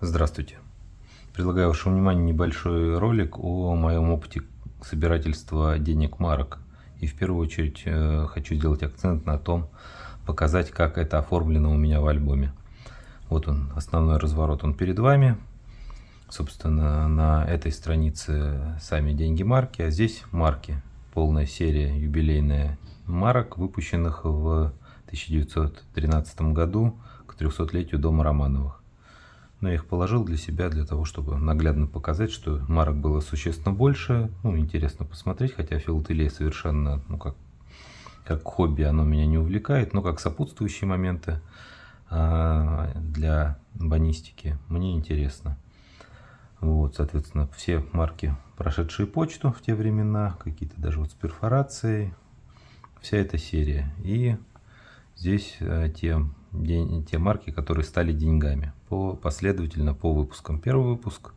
Здравствуйте. Предлагаю вашему вниманию небольшой ролик о моем опыте собирательства денег марок. И в первую очередь хочу сделать акцент на том, показать, как это оформлено у меня в альбоме. Вот он, основной разворот, он перед вами. Собственно, на этой странице сами деньги марки, а здесь марки. Полная серия юбилейная марок, выпущенных в 1913 году к 300-летию дома Романовых. Но я их положил для себя, для того, чтобы наглядно показать, что марок было существенно больше. Ну, интересно посмотреть, хотя филателия совершенно, как хобби, оно меня не увлекает, но как сопутствующие моменты для бонистики мне интересно. Вот, соответственно, все марки, прошедшие почту в те времена, какие-то даже вот с перфорацией, вся эта серия. И здесь те марки, которые стали деньгами, последовательно по выпускам. Первый выпуск,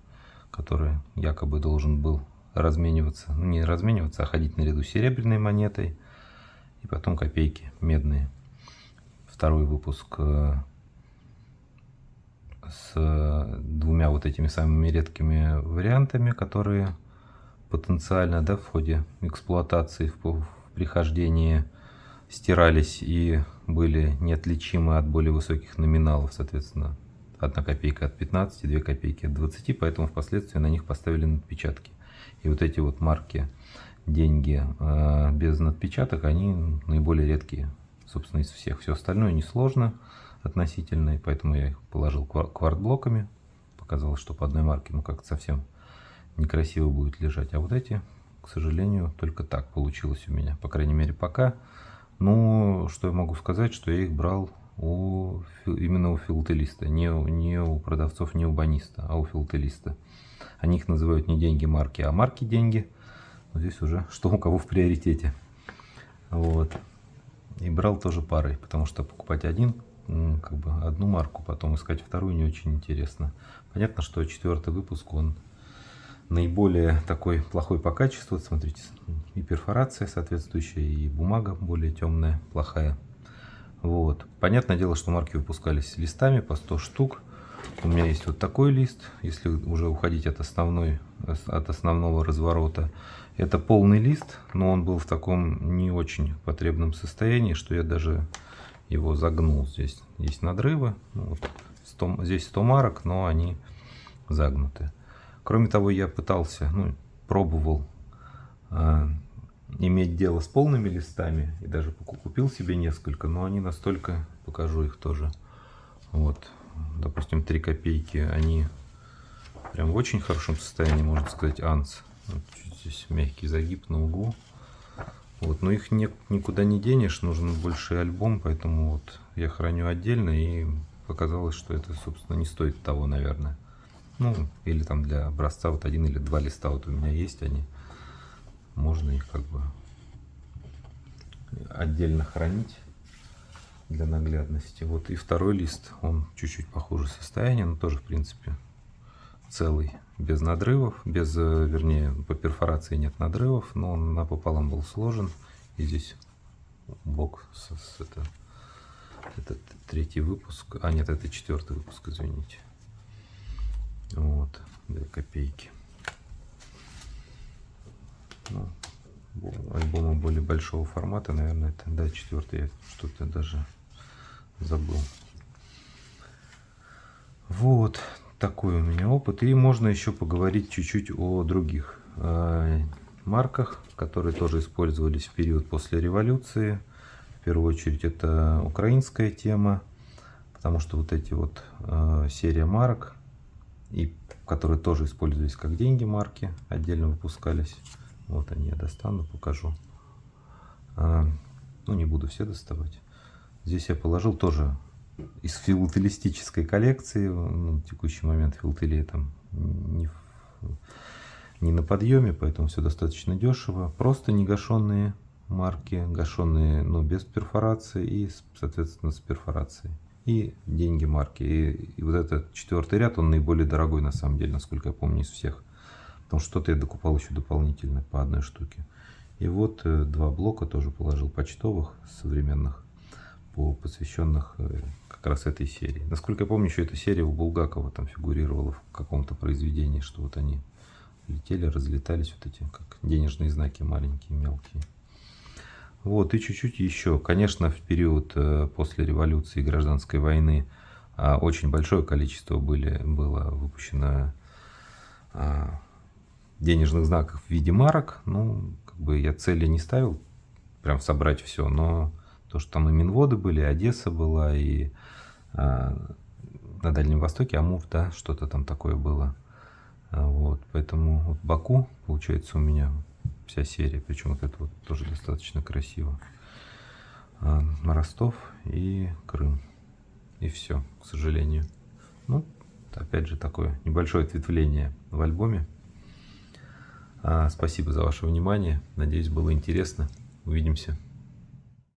который якобы должен был размениваться, ну, не размениваться, а ходить наряду с серебряной монетой, и потом копейки медные. Второй выпуск с двумя вот этими самыми редкими вариантами, которые потенциально, да, в ходе эксплуатации, в прихождении стирались и были неотличимы от более высоких номиналов, соответственно, 1 копейка от 15, 2 копейки от 20, поэтому впоследствии на них поставили надпечатки. И вот эти вот марки, деньги без надпечаток, они наиболее редкие, собственно, из всех. Все остальное несложно относительно, и поэтому я их положил квартблоками. Показалось, что по одной марке, ну, как-то совсем некрасиво будет лежать. А вот эти, к сожалению, только так получилось у меня, по крайней мере, пока. Ну, что я могу сказать, что я их брал именно у филателиста, не у продавцов, не у бониста, а у филателиста. Они их называют не деньги марки, а марки деньги. Но здесь уже что у кого в приоритете. Вот. И брал тоже парой, потому что покупать одну марку, потом искать вторую не очень интересно. Понятно, что 4-й выпуск, он наиболее такой плохой по качеству. Вот смотрите, и перфорация соответствующая, и бумага более темная, плохая. Вот. Понятное дело, что марки выпускались листами по 100 штук. У меня есть вот такой лист, если уже уходить от основного разворота. Это полный лист, но он был в таком не очень потребном состоянии, что я даже его загнул. Здесь есть надрывы. Ну, вот здесь 100 марок, но они загнуты. Кроме того, я пытался, пробовал иметь дело с полными листами. И даже купил себе несколько, но они настолько, покажу их тоже. Вот, допустим, 3 копейки, они прям в очень хорошем состоянии, можно сказать, анс. Вот, здесь мягкий загиб на углу. Вот, но их никуда не денешь, нужен больший альбом, поэтому вот я храню отдельно, и показалось, что это, собственно, не стоит того, наверное. Ну, или там для образца вот 1 или 2 листа вот у меня есть, они, можно их как бы отдельно хранить для наглядности. Вот и второй лист, он чуть-чуть похуже состояние, но тоже, в принципе, целый, без надрывов, вернее, по перфорации нет надрывов, но он напополам был сложен. И здесь бок это 3-й выпуск, а нет, это 4-й выпуск, извините. Вот, 2 копейки. Ну, альбомы более большого формата, наверное, это, да, 4-й, я что-то даже забыл. Вот такой у меня опыт. И можно еще поговорить чуть-чуть о других марках, которые тоже использовались в период после революции. В первую очередь это украинская тема, потому что вот эти вот серия марок, и которые тоже использовались как деньги марки, отдельно выпускались. Вот они, я достану, покажу. Ну, не буду все доставать. Здесь я положил тоже из филателистической коллекции. В текущий момент филателия там не на подъеме, поэтому все достаточно дешево. Просто негашенные марки, гашенные, но без перфорации и, соответственно, с перфорацией. И деньги марки. И вот этот 4-й ряд, он наиболее дорогой, на самом деле, насколько я помню, из всех. Потому что что-то я докупал еще дополнительно по 1 штуке. И вот 2 блока тоже положил почтовых, современных, посвященных как раз этой серии. Насколько я помню, еще эта серия у Булгакова там фигурировала в каком-то произведении, что вот они летели, разлетались, вот эти как денежные знаки маленькие, мелкие. Вот, и чуть-чуть еще. Конечно, в период после революции и гражданской войны очень большое количество было выпущено денежных знаков в виде марок. Ну, как бы я цели не ставил прям собрать все, но то, что там и Минводы были, и Одесса была, и на Дальнем Востоке Амур, да, что-то там такое было. Вот, поэтому вот Баку, получается, у меня вся серия, причем вот это вот тоже достаточно красиво. Ростов и Крым. И все, к сожалению. Ну, опять же, такое небольшое ответвление в альбоме. Спасибо за ваше внимание. Надеюсь, было интересно. Увидимся.